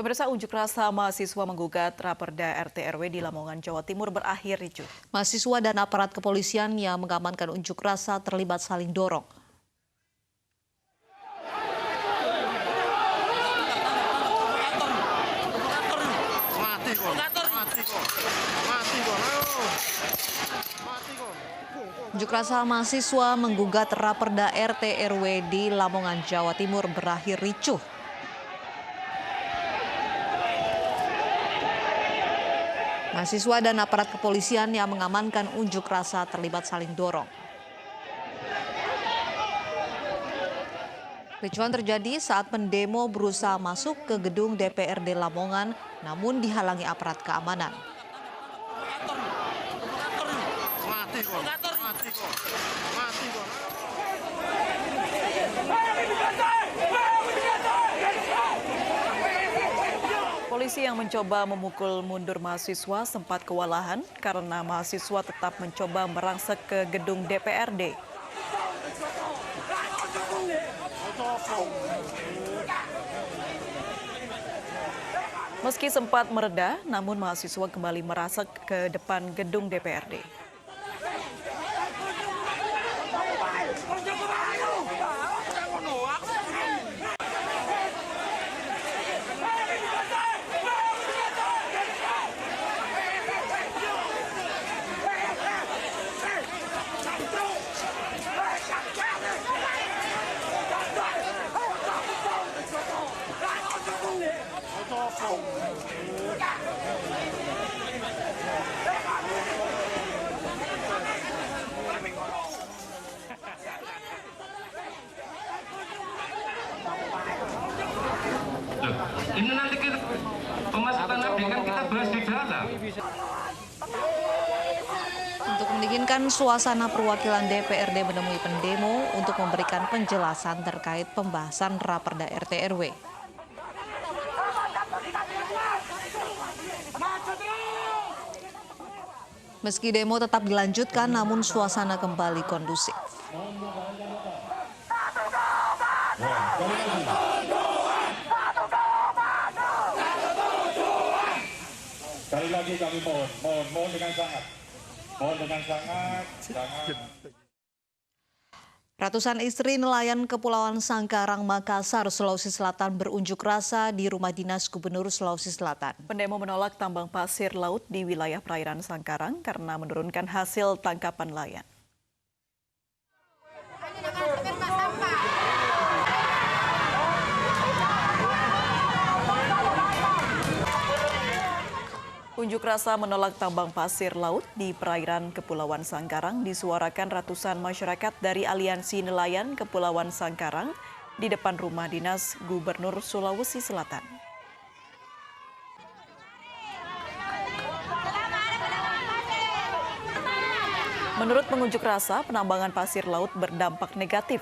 Pemirsa, unjuk rasa mahasiswa menggugat Raperda RT/RW di Lamongan, Jawa Timur berakhir ricuh. Mahasiswa dan aparat kepolisian yang mengamankan unjuk rasa terlibat saling dorong. Unjuk rasa mahasiswa menggugat Raperda RT/RW di Lamongan, Jawa Timur berakhir ricuh. Mahasiswa dan aparat kepolisian yang mengamankan unjuk rasa terlibat saling dorong. Ricuhan terjadi saat pendemo berusaha masuk ke gedung DPRD Lamongan, namun dihalangi aparat keamanan. Polisi yang mencoba memukul mundur mahasiswa sempat kewalahan karena mahasiswa tetap mencoba merangsek ke gedung DPRD. Meski sempat mereda, namun mahasiswa kembali merangsek ke depan gedung DPRD. Ini nanti kita pemasukan APD kan kita bahas di dalam. Untuk mendinginkan suasana, perwakilan DPRD menemui pendemo untuk memberikan penjelasan terkait pembahasan Raperda RT/RW. Meski demo tetap dilanjutkan, namun suasana kembali kondusif. Sekali lagi kami mohon dengan sangat, jangan. Ratusan istri nelayan Kepulauan Sangkarang, Makassar, Sulawesi Selatan berunjuk rasa di rumah dinas Gubernur Sulawesi Selatan. Pendemo menolak tambang pasir laut di wilayah perairan Sangkarang karena menurunkan hasil tangkapan nelayan. Unjuk rasa menolak tambang pasir laut di perairan Kepulauan Sangkarang disuarakan ratusan masyarakat dari Aliansi Nelayan Kepulauan Sangkarang di depan rumah dinas Gubernur Sulawesi Selatan. Menurut pengunjuk rasa, penambangan pasir laut berdampak negatif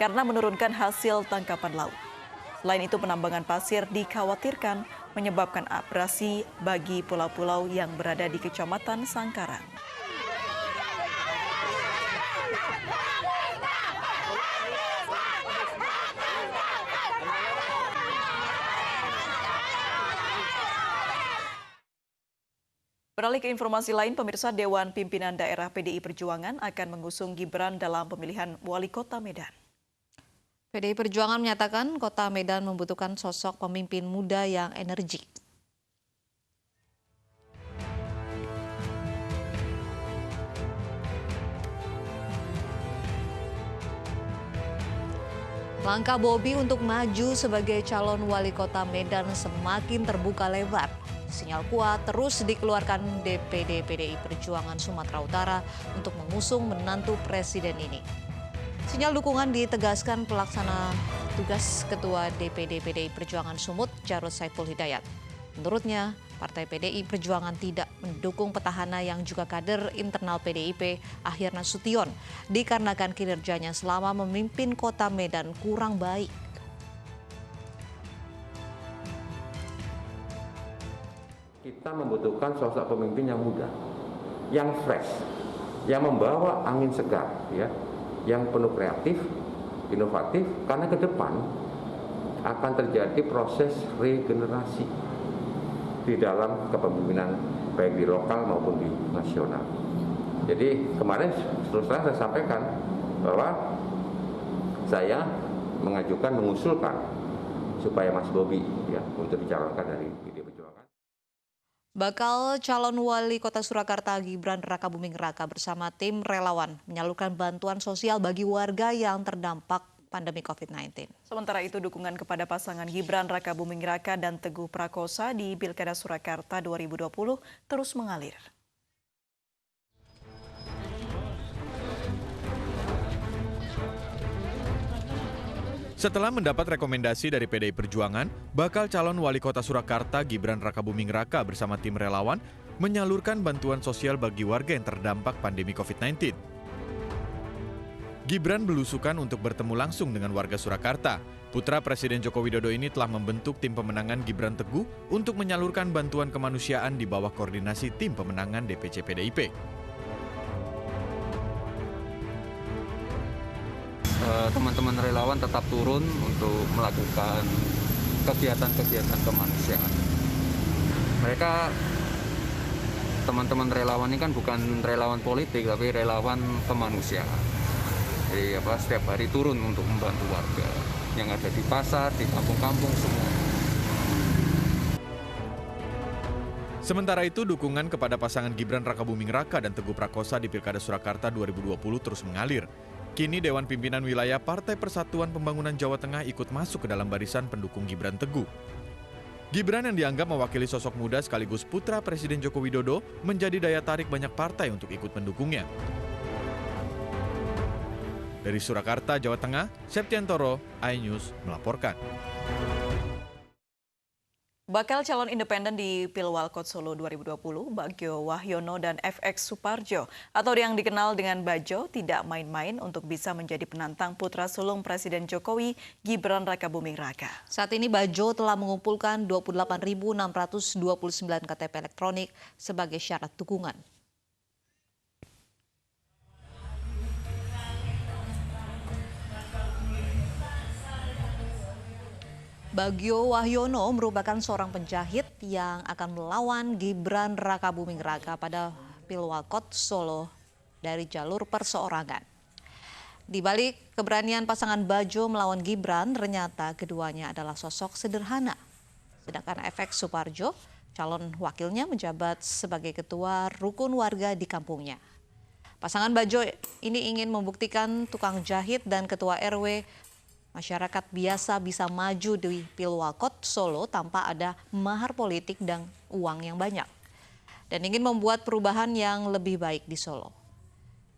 karena menurunkan hasil tangkapan laut. Selain itu, penambangan pasir dikhawatirkan menyebabkan abrasi bagi pulau-pulau yang berada di Kecamatan Sangkarang. Beralih ke informasi lain, pemirsa, Dewan Pimpinan Daerah PDI Perjuangan akan mengusung Gibran dalam pemilihan Wali Kota Medan. PDI Perjuangan menyatakan Kota Medan membutuhkan sosok pemimpin muda yang energik. Langkah Bobi untuk maju sebagai calon wali kota Medan semakin terbuka lebar. Sinyal kuat terus dikeluarkan DPD PDI Perjuangan Sumatera Utara untuk mengusung menantu presiden ini. Sinyal dukungan ditegaskan pelaksana tugas Ketua DPD PDI Perjuangan Sumut, Jarod Saiful Hidayat. Menurutnya, Partai PDI Perjuangan tidak mendukung petahana yang juga kader internal PDIP, Ahyar Nasution, dikarenakan kinerjanya selama memimpin Kota Medan kurang baik. Kita membutuhkan sosok pemimpin yang muda, yang fresh, yang membawa angin segar, ya, yang penuh kreatif, inovatif, karena ke depan akan terjadi proses regenerasi di dalam kepemimpinan baik di lokal maupun di nasional. Jadi kemarin terus terang saya sampaikan bahwa saya mengusulkan supaya Mas Bobi ya untuk dicalonkan dari PDI Perjuangan. Bakal calon wali kota Surakarta Gibran Rakabuming Raka bersama tim relawan menyalurkan bantuan sosial bagi warga yang terdampak pandemi COVID-19. Sementara itu dukungan kepada pasangan Gibran Rakabuming Raka dan Teguh Prakosa di Pilkada Surakarta 2020 terus mengalir. Setelah mendapat rekomendasi dari PDI Perjuangan, bakal calon wali kota Surakarta Gibran Rakabuming Raka bersama tim relawan menyalurkan bantuan sosial bagi warga yang terdampak pandemi COVID-19. Gibran belusukan untuk bertemu langsung dengan warga Surakarta. Putra Presiden Joko Widodo ini telah membentuk tim pemenangan Gibran Teguh untuk menyalurkan bantuan kemanusiaan di bawah koordinasi tim pemenangan DPC PDIP. Teman-teman relawan tetap turun untuk melakukan kegiatan-kegiatan kemanusiaan. Mereka, teman-teman relawan ini kan bukan relawan politik, tapi relawan kemanusiaan. Jadi setiap hari turun untuk membantu warga yang ada di pasar, di kampung-kampung semua. Sementara itu, dukungan kepada pasangan Gibran Rakabuming Raka dan Teguh Prakosa di Pilkada Surakarta 2020 terus mengalir. Kini Dewan Pimpinan Wilayah Partai Persatuan Pembangunan Jawa Tengah ikut masuk ke dalam barisan pendukung Gibran Teguh. Gibran yang dianggap mewakili sosok muda sekaligus putra Presiden Joko Widodo menjadi daya tarik banyak partai untuk ikut mendukungnya. Dari Surakarta, Jawa Tengah, Septiantoro, iNews melaporkan. Bakal calon independen di Pilwalkot Solo 2020, Bagio Wahyono dan FX Suparjo atau yang dikenal dengan Bajo tidak main-main untuk bisa menjadi penantang putra sulung Presiden Jokowi, Gibran Rakabuming Raka. Saat ini Bajo telah mengumpulkan 28.629 KTP elektronik sebagai syarat dukungan. Bagio Wahyono merupakan seorang penjahit yang akan melawan Gibran Rakabuming Raka pada Pilwalkot Solo dari jalur perseorangan. Di balik keberanian pasangan Bajo melawan Gibran, ternyata keduanya adalah sosok sederhana. Sedangkan FX Suparjo, calon wakilnya menjabat sebagai ketua rukun warga di kampungnya. Pasangan Bajo ini ingin membuktikan tukang jahit dan ketua RW masyarakat biasa bisa maju di Pilwalkot Solo tanpa ada mahar politik dan uang yang banyak. Dan ingin membuat perubahan yang lebih baik di Solo.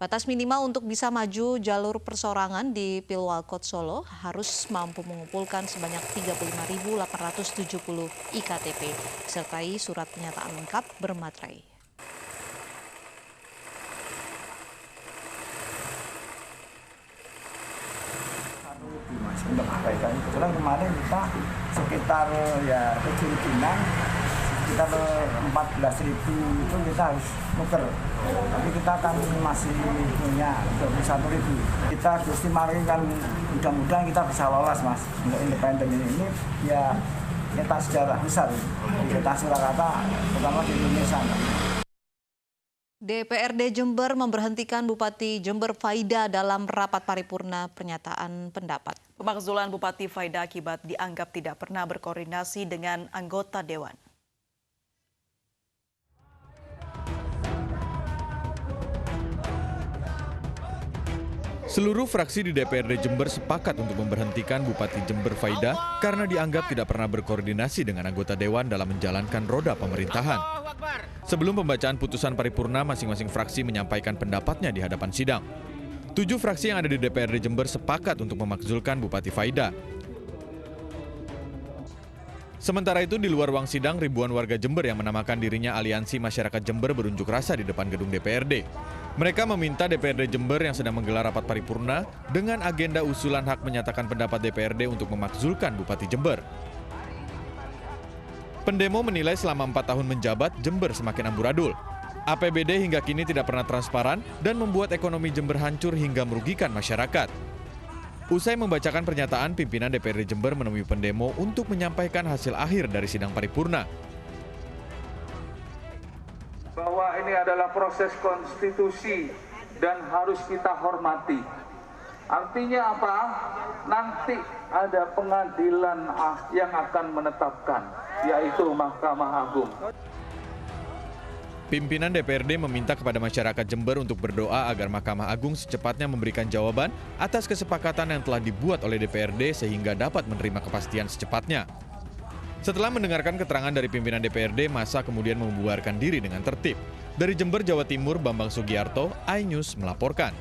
Batas minimal untuk bisa maju jalur perseorangan di Pilwalkot Solo harus mampu mengumpulkan sebanyak 35.870 IKTP, disertai surat pernyataan lengkap bermaterai. Untuk perbaikan kebetulan kemarin kita sekitar 7.000-an, sekitar 14.000 itu kita harus nuker, tapi kita kan masih punya 21.000. Kita istimewakan kan mudah-mudahan kita bisa lolos Mas untuk independen ini ya kita sejarah besar di kota Surakarta, terutama di Indonesia. DPRD Jember memberhentikan Bupati Jember Faida dalam rapat paripurna pernyataan pendapat. Pemakzulan Bupati Faida akibat dianggap tidak pernah berkoordinasi dengan anggota Dewan. Seluruh fraksi di DPRD Jember sepakat untuk memberhentikan Bupati Jember Faida karena dianggap tidak pernah berkoordinasi dengan anggota Dewan dalam menjalankan roda pemerintahan. Sebelum pembacaan putusan paripurna, masing-masing fraksi menyampaikan pendapatnya di hadapan sidang. 7 fraksi yang ada di DPRD Jember sepakat untuk memakzulkan Bupati Faida. Sementara itu, di luar ruang sidang, ribuan warga Jember yang menamakan dirinya Aliansi Masyarakat Jember berunjuk rasa di depan gedung DPRD. Mereka meminta DPRD Jember yang sedang menggelar rapat paripurna dengan agenda usulan hak menyatakan pendapat DPRD untuk memakzulkan Bupati Jember. Pendemo menilai selama 4 tahun menjabat, Jember semakin amburadul. APBD hingga kini tidak pernah transparan dan membuat ekonomi Jember hancur hingga merugikan masyarakat. Usai membacakan pernyataan, pimpinan DPRD Jember menemui pendemo untuk menyampaikan hasil akhir dari sidang paripurna. Bahwa ini adalah proses konstitusi dan harus kita hormati. Artinya apa? Nanti ada pengadilan yang akan menetapkan, yaitu Mahkamah Agung. Pimpinan DPRD meminta kepada masyarakat Jember untuk berdoa agar Mahkamah Agung secepatnya memberikan jawaban atas kesepakatan yang telah dibuat oleh DPRD sehingga dapat menerima kepastian secepatnya. Setelah mendengarkan keterangan dari pimpinan DPRD, massa kemudian membubarkan diri dengan tertib. Dari Jember, Jawa Timur, Bambang Sugiarto, iNews melaporkan.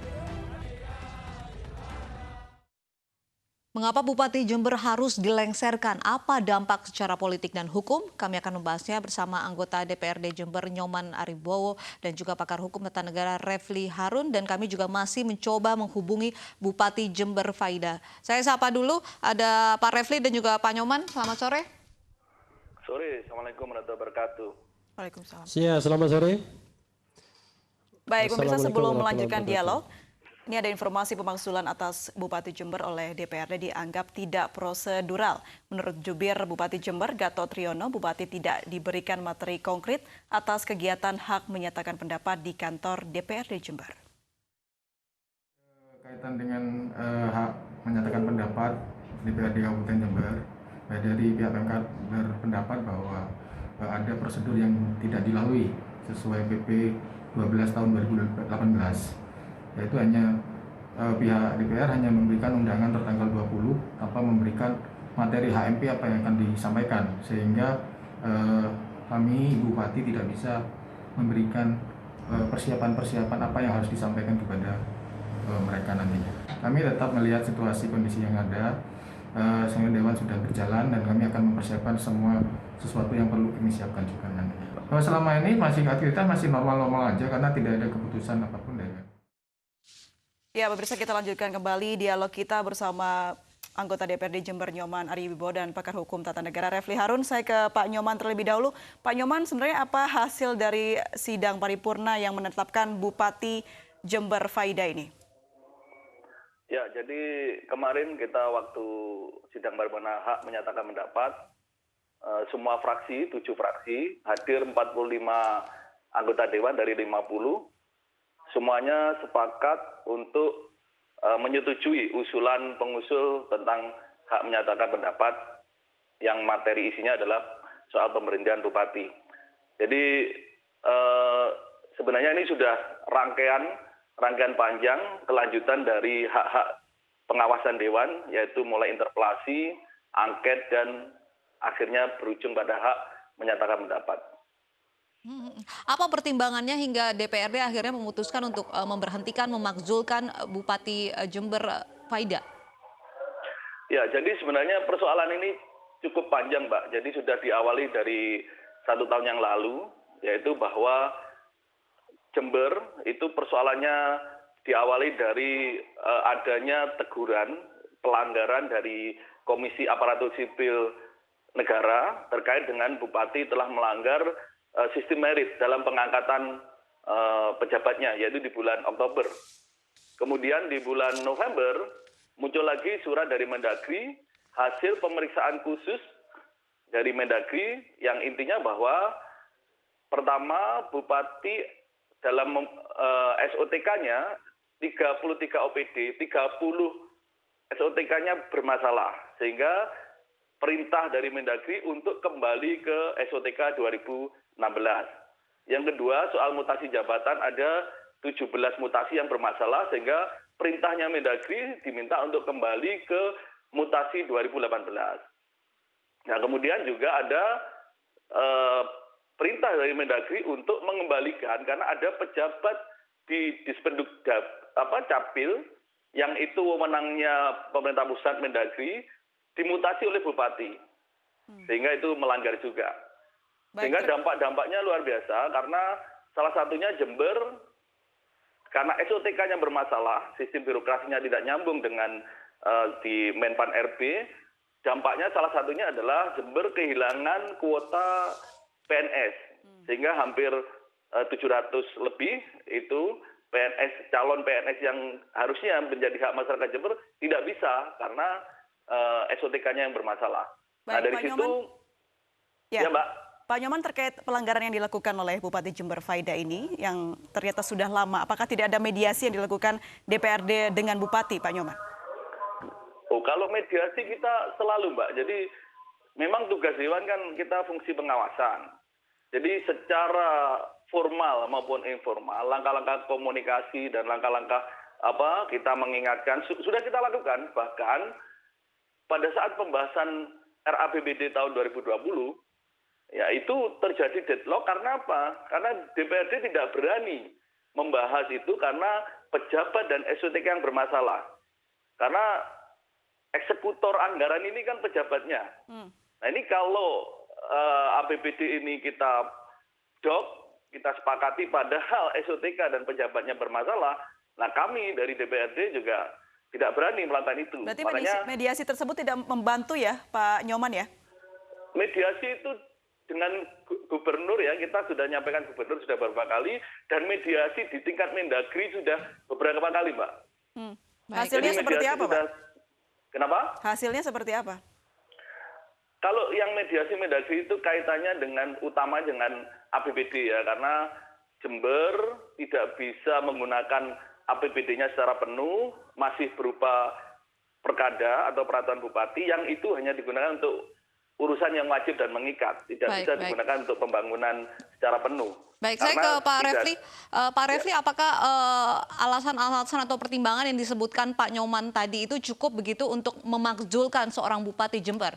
Mengapa Bupati Jember harus dilengsarkan? Apa dampak secara politik dan hukum? Kami akan membahasnya bersama anggota DPRD Jember Nyoman Aribowo dan juga pakar hukum tata negara Refli Harun. Dan kami juga masih mencoba menghubungi Bupati Jember Faida. Saya sapa dulu, ada Pak Refli dan juga Pak Nyoman. Selamat sore. Sore, Assalamualaikum warahmatullahi wabarakatuh. Waalaikumsalam. Ya, selamat sore. Baik, pemirsa, sebelum melanjutkan dialog, ini ada informasi pemakzulan atas Bupati Jember oleh DPRD dianggap tidak prosedural. Menurut Jubir Bupati Jember, Gatot Riono, Bupati tidak diberikan materi konkret atas kegiatan hak menyatakan pendapat di kantor DPRD Jember. Kaitan dengan hak menyatakan pendapat DPRD Kabupaten Jember, dari pihak PMK berpendapat bahwa ada prosedur yang tidak dilalui sesuai PP 12 tahun 2018. Yaitu hanya pihak DPR hanya memberikan undangan tertanggal 20 tanpa memberikan materi HMP apa yang akan disampaikan, sehingga kami Bupati tidak bisa memberikan persiapan-persiapan apa yang harus disampaikan kepada mereka nantinya. Kami tetap melihat situasi kondisi yang ada, sehingga Dewan sudah berjalan dan kami akan mempersiapkan semua sesuatu yang perlu kami siapkan juga nantinya. Selama ini aktivitas masih normal-normal aja karena tidak ada keputusan apapun dari. Ya, pemirsa, kita lanjutkan kembali dialog kita bersama anggota DPRD Jember Nyoman Aribowo dan pakar hukum tata negara Refli Harun. Saya ke Pak Nyoman terlebih dahulu. Pak Nyoman, sebenarnya apa hasil dari sidang paripurna yang menetapkan Bupati Jember Faida ini? Ya, jadi kemarin kita waktu sidang paripurna hak menyatakan pendapat, semua fraksi, 7 fraksi, hadir 45 anggota Dewan dari 50. Semuanya sepakat untuk menyetujui usulan pengusul tentang hak menyatakan pendapat yang materi isinya adalah soal pemberhentian Bupati. Jadi sebenarnya ini sudah rangkaian panjang kelanjutan dari hak-hak pengawasan Dewan, yaitu mulai interpelasi, angket, dan akhirnya berujung pada hak menyatakan pendapat. Apa pertimbangannya hingga DPRD akhirnya memutuskan untuk memberhentikan, memakzulkan Bupati Jember Faida? Ya, jadi sebenarnya persoalan ini cukup panjang, Mbak. Jadi sudah diawali dari 1 tahun yang lalu, yaitu bahwa Jember itu persoalannya diawali dari adanya teguran, pelanggaran dari Komisi Aparatur Sipil Negara terkait dengan Bupati telah melanggar sistem merit dalam pengangkatan pejabatnya, yaitu di bulan Oktober. Kemudian di bulan November muncul lagi surat dari Mendagri, hasil pemeriksaan khusus dari Mendagri yang intinya bahwa pertama Bupati dalam SOTK-nya 33 OPD, 30 SOTK-nya bermasalah, sehingga perintah dari Mendagri untuk kembali ke SOTK 2016. Yang kedua, soal mutasi jabatan ada 17 mutasi yang bermasalah, sehingga perintahnya Mendagri diminta untuk kembali ke mutasi 2018. Nah, kemudian juga ada perintah dari Mendagri untuk mengembalikan, karena ada pejabat di Dispenduk Capil yang itu wewenangnya pemerintah pusat Mendagri dimutasi oleh Bupati, sehingga itu melanggar juga. Sehingga dampak-dampaknya luar biasa, karena salah satunya Jember, karena SOTK-nya bermasalah, sistem birokrasinya tidak nyambung dengan di Menpan RB, dampaknya salah satunya adalah Jember kehilangan kuota PNS, sehingga hampir 700 lebih itu PNS, calon PNS yang harusnya menjadi hak masyarakat Jember tidak bisa karena SOTK-nya yang bermasalah. Baik, nah dari Pak situ, Nyoman. ya Mbak. Pak Nyoman, terkait pelanggaran yang dilakukan oleh Bupati Jember Faida ini yang ternyata sudah lama, apakah tidak ada mediasi yang dilakukan DPRD dengan Bupati, Pak Nyoman? Oh, kalau mediasi kita selalu, Mbak. Jadi memang tugas Dewan kan kita fungsi pengawasan. Jadi secara formal maupun informal, langkah-langkah komunikasi dan langkah-langkah kita mengingatkan sudah kita lakukan. Bahkan pada saat pembahasan RAPBD tahun 2020, ya itu terjadi deadlock karena apa? Karena DPRD tidak berani membahas itu karena pejabat dan SOTK yang bermasalah. Karena eksekutor anggaran ini kan pejabatnya. Nah ini kalau APBD ini kita kita sepakati padahal SOTK dan pejabatnya bermasalah, nah kami dari DPRD juga tidak berani melakukan itu. Berarti makanya mediasi tersebut tidak membantu ya Pak Nyoman ya? Mediasi itu dengan gubernur ya, kita sudah nyampaikan gubernur sudah beberapa kali, dan mediasi di tingkat Mendagri sudah beberapa kali, Mbak. Hasilnya seperti apa, Pak? Kenapa? Hasilnya seperti apa? Kalau yang mediasi Mendagri itu kaitannya utama dengan APBD ya, karena Jember tidak bisa menggunakan APBD-nya secara penuh, masih berupa perkada atau peraturan bupati yang itu hanya digunakan untuk urusan yang wajib dan mengikat, tidak bisa digunakan untuk pembangunan secara penuh. Baik, saya ke Pak Refli. Pak Refli, apakah alasan-alasan atau pertimbangan yang disebutkan Pak Nyoman tadi itu cukup begitu untuk memakzulkan seorang Bupati Jember?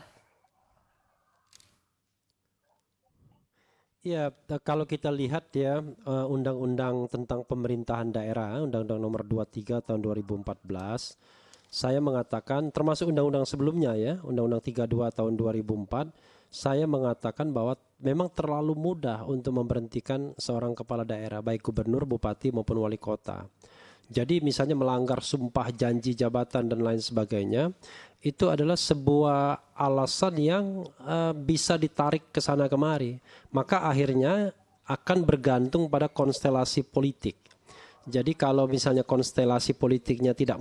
Ya, kalau kita lihat ya undang-undang tentang pemerintahan daerah, Undang-Undang Nomor 23 tahun 2014, saya mengatakan, termasuk undang-undang sebelumnya ya, Undang-Undang 32 tahun 2004, saya mengatakan bahwa memang terlalu mudah untuk memberhentikan seorang kepala daerah, baik gubernur, bupati maupun wali kota. Jadi misalnya melanggar sumpah janji jabatan dan lain sebagainya, itu adalah sebuah alasan yang bisa ditarik ke sana kemari. Maka akhirnya akan bergantung pada konstelasi politik. Jadi kalau misalnya konstelasi politiknya tidak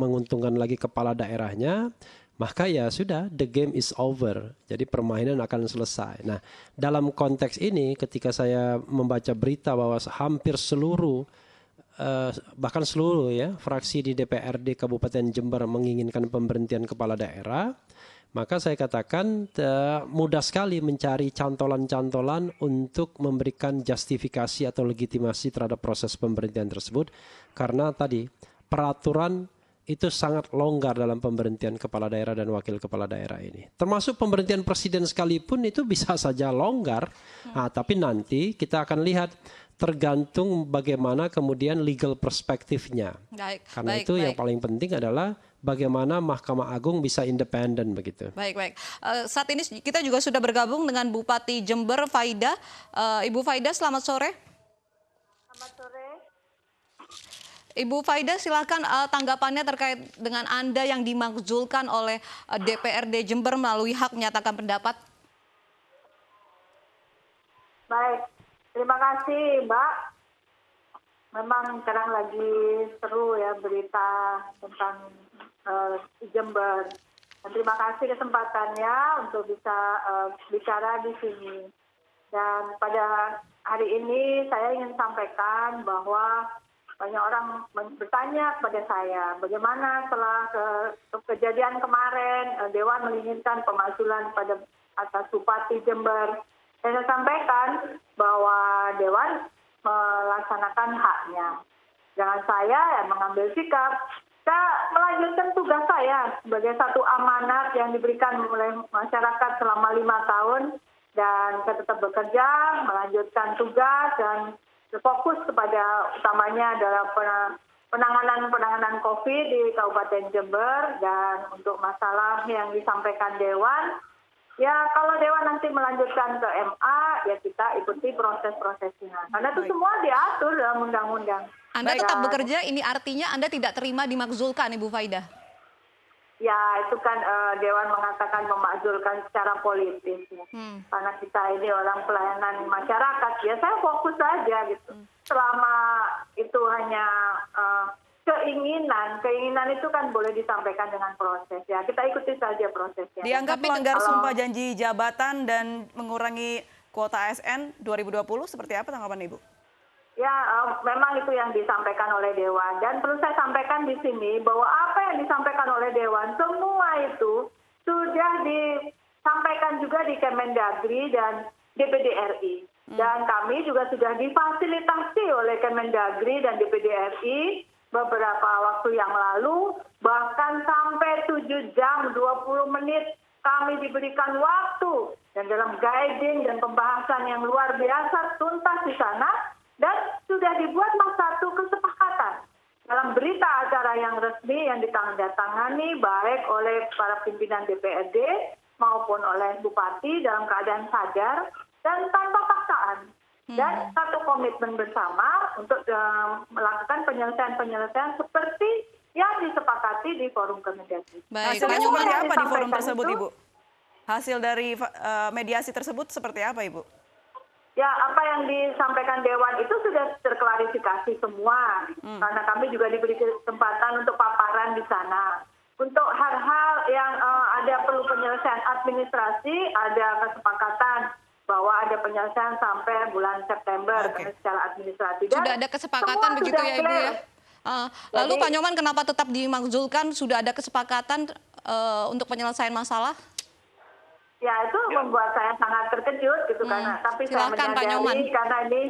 menguntungkan lagi kepala daerahnya, maka ya sudah, the game is over. Jadi permainan akan selesai. Nah, dalam konteks ini ketika saya membaca berita bahwa hampir seluruh bahkan seluruh ya fraksi di DPRD Kabupaten Jember menginginkan pemberhentian kepala daerah, maka saya katakan mudah sekali mencari cantolan-cantolan untuk memberikan justifikasi atau legitimasi terhadap proses pemberhentian tersebut, karena tadi peraturan itu sangat longgar dalam pemberhentian kepala daerah dan wakil kepala daerah ini. Termasuk pemberhentian presiden sekalipun itu bisa saja longgar. Nah, tapi nanti kita akan lihat tergantung bagaimana kemudian legal perspektifnya. Karena itu yang paling penting adalah bagaimana Mahkamah Agung bisa independen begitu. Baik. Saat ini kita juga sudah bergabung dengan Bupati Jember Faida. Ibu Faida, selamat sore. Selamat sore. Ibu Faida, silakan tanggapannya terkait dengan Anda yang dimakzulkan oleh DPRD Jember melalui hak menyatakan pendapat. Baik, terima kasih Mbak. Memang sekarang lagi seru ya berita tentang Jember. Dan terima kasih kesempatannya untuk bisa bicara di sini. Dan pada hari ini saya ingin sampaikan bahwa banyak orang bertanya kepada saya, bagaimana setelah kejadian kemarin Dewan menginginkan pemakzulan pada atas Bupati Jember. Saya sampaikan bahwa Dewan melaksanakan haknya. Jangan saya mengambil sikap. Saya melanjutkan tugas saya sebagai satu amanat yang diberikan oleh masyarakat selama 5 tahun. Dan saya tetap bekerja, melanjutkan tugas dan fokus kepada utamanya adalah penanganan COVID di Kabupaten Jember. Dan untuk masalah yang disampaikan Dewan, ya kalau Dewan nanti melanjutkan ke MA, ya kita ikuti proses-prosesnya. Karena itu semua diatur dalam undang-undang. Anda tetap bekerja, ini artinya Anda tidak terima dimakzulkan, Ibu Faida? Ya, itu kan Dewan mengatakan memakzulkan secara politis. Ya. Karena kita ini orang pelayanan masyarakat, ya saya fokus saja gitu. Selama itu hanya keinginan itu kan boleh disampaikan dengan proses ya. Kita ikuti saja prosesnya. Dianggap melanggar sumpah janji jabatan dan mengurangi kuota ASN 2020, seperti apa tanggapan Ibu? Ya, memang itu yang disampaikan oleh Dewan. Dan perlu saya sampaikan di sini bahwa apa yang disampaikan oleh Dewan, semua itu sudah disampaikan juga di Kemendagri dan DPD RI. Dan kami juga sudah difasilitasi oleh Kemendagri dan DPD RI beberapa waktu yang lalu, bahkan sampai 7 jam 20 menit kami diberikan waktu dan dalam guiding dan pembahasan yang luar biasa tuntas di sana, dan sudah dibuatlah satu kesepakatan dalam berita acara yang resmi yang ditandatangani baik oleh para pimpinan DPRD maupun oleh Bupati dalam keadaan sadar dan tanpa paksaan. Dan satu komitmen bersama untuk melakukan penyelesaian-penyelesaian seperti yang disepakati di forum Kemendagri. Baik, seperti apa di forum tersebut, Ibu? Hasil dari mediasi tersebut seperti apa, Ibu? Ya, apa yang disampaikan Dewan itu sudah terklarifikasi semua. Karena kami juga diberi kesempatan untuk paparan di sana. Untuk hal-hal yang ada perlu penyelesaian administrasi, ada kesepakatan bahwa ada penyelesaian sampai bulan September secara administratif. Sudah ada kesepakatan begitu ya Ibu ya? Lalu Pak Nyoman kenapa tetap dimakzulkan? Sudah ada kesepakatan untuk penyelesaian masalah? Ya itu membuat saya sangat terkejut gitu karena tapi saya menyadari karena ini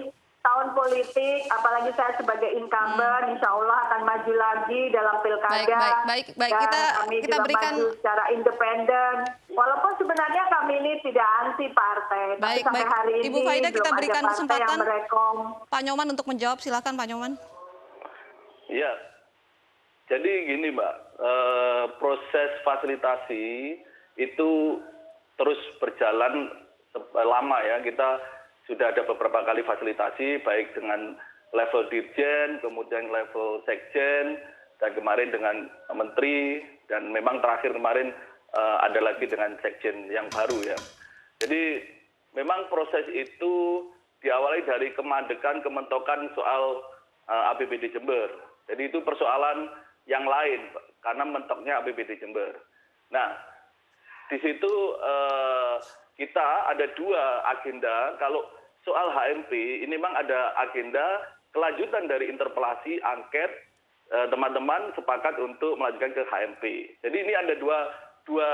tahun politik, apalagi saya sebagai incumbent, insya Allah akan maju lagi dalam pilkada. Baik. Dan kami kita juga berikan maju secara independen. Walaupun sebenarnya kami ini tidak anti partai, tapi sampai hari ini Ibu Faida, kita belum berikan ada partai kesempatan yang merekom. Pak Nyoman untuk menjawab, silakan Pak Nyoman. Ya, jadi gini Mbak, proses fasilitasi itu terus berjalan lama ya. Kita sudah ada beberapa kali fasilitasi baik dengan level dirjen, kemudian level sekjen, dan kemarin dengan menteri, dan memang terakhir kemarin ada lagi dengan sekjen yang baru ya. Jadi memang proses itu diawali dari kemandekan, kementokan soal APBD Jember. Jadi itu persoalan yang lain karena mentoknya APBD Jember. Nah, di situ kita ada dua agenda. Kalau soal HMP ini memang ada agenda kelanjutan dari interpelasi angket, teman-teman sepakat untuk melanjutkan ke HMP. Jadi ini ada dua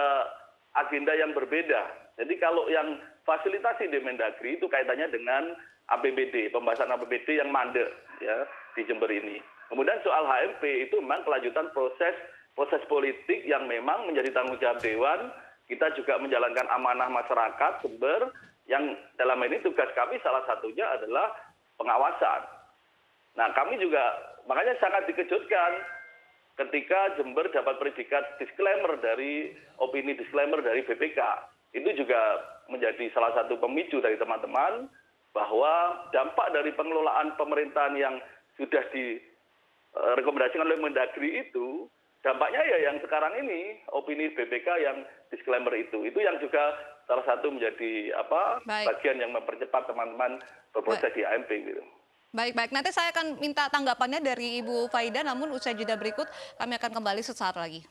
agenda yang berbeda. Jadi kalau yang fasilitasi di Mendagri itu kaitannya dengan APBD, pembahasan APBD yang mandek ya di Jember ini. Kemudian soal HMP itu memang kelanjutan proses politik yang memang menjadi tanggung jawab Dewan. Kita juga menjalankan amanah masyarakat Jember yang dalam ini tugas kami salah satunya adalah pengawasan. Nah kami juga makanya sangat dikejutkan ketika Jember dapat predikat disclaimer dari opini disclaimer dari BPK. Itu juga menjadi salah satu pemicu dari teman-teman bahwa dampak dari pengelolaan pemerintahan yang sudah direkomendasikan oleh Mendagri itu dampaknya ya yang sekarang ini opini BPK yang disclaimer itu yang juga salah satu menjadi bagian yang mempercepat teman-teman berproses di AMP gitu. Baik. Nanti saya akan minta tanggapannya dari Ibu Faida, namun usai jeda berikut kami akan kembali sesaat lagi.